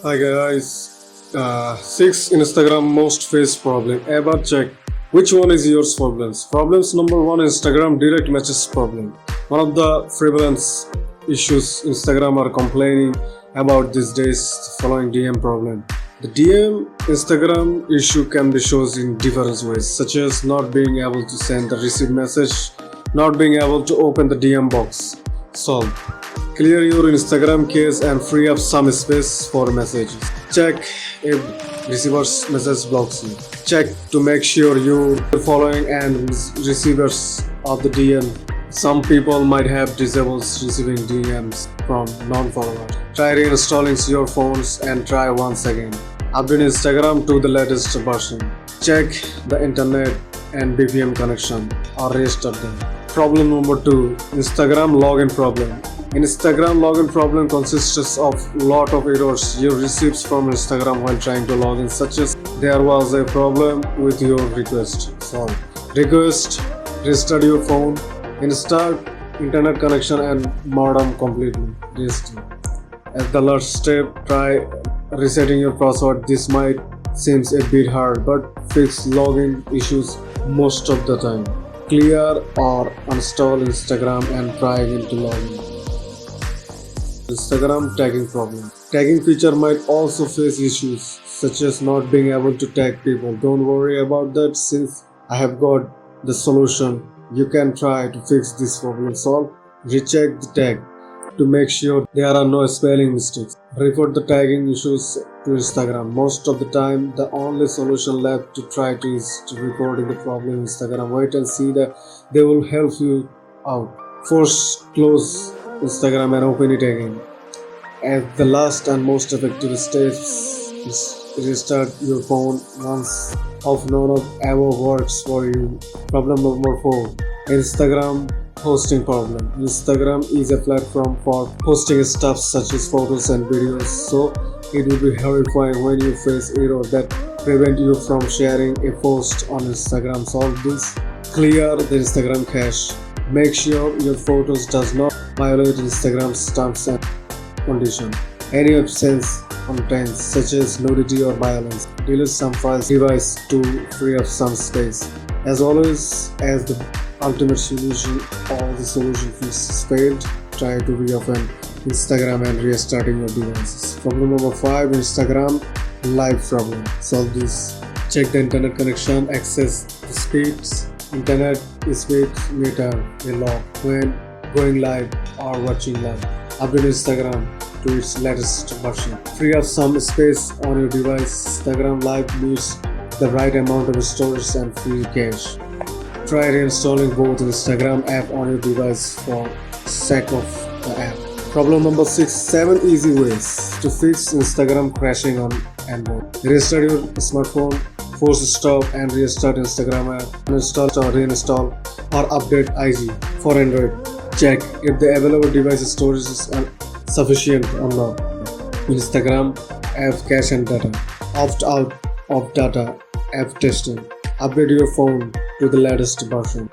Hi guys, 6 Instagram most face problem. Ever check which one is yours problems? Problems number 1, Instagram direct messages problem. One of the prevalent issues Instagram are complaining about these days following DM problem. The DM Instagram issue can be shown in different ways, such as not being able to send the received message, not being able to open the DM box. Solve. Clear your Instagram case and free up some space for messages. Check if receiver's message blocks you. Check to make sure you are following and receivers of the DM. Some people might have disabled receiving DMs from non-followers. Try reinstalling your phones and try once again. Update Instagram to the latest version. Check the internet and BPM connection or restart them. Problem number 2, Instagram login problem. Instagram login problem consists of lot of errors you received from Instagram while trying to log in, such as there was a problem with your request. Request, restart your phone, install internet connection and modem completely. As the last step, try resetting your password. This might seems a bit hard, but fix login issues most of the time. Clear or uninstall Instagram and try again to log in. Instagram tagging problem. Tagging feature might also face issues such as not being able to tag people. Don't worry about that, since I have got the solution. You can try to fix this problem. Solve. Recheck the tag to make sure there are no spelling mistakes. Report the tagging issues to Instagram. Most of the time, the only solution left to try to is to reporting the problem Instagram. Wait and see that they will help you out. First, close Instagram and open it again. As the last and most effective steps is restart your phone once of none of above works for you. Problem number 4, Instagram hosting problem. Instagram is a platform for hosting stuff such as photos and videos, so it will be horrifying when you face errors that prevent you from sharing a post on Instagram. Solve this. Clear the Instagram cache. Make sure your photos does not violate Instagram's terms and conditions. Any absence contents such as nudity or violence. Delete some files device to free up some space. As always, as the ultimate solution, all the solution fixes failed, try to reopen Instagram and restarting your devices. Problem number 5, Instagram live problem. Solve this. Check the internet connection, access the speeds. Internet speed meter a log when going live or watching live. Update Instagram to its latest version. Free up some space on your device. Instagram Live needs the right amount of storage and free cache. Try reinstalling both Instagram app on your device for sake of the app. Problem number 6, 7 easy ways to fix Instagram crashing on Android. Restart your smartphone, force stop and restart Instagram app, uninstall or reinstall or update IG for Android. Check if the available device storage is sufficient or not. Instagram app cache and data. Opt out of data app testing. Update your phone to the latest version.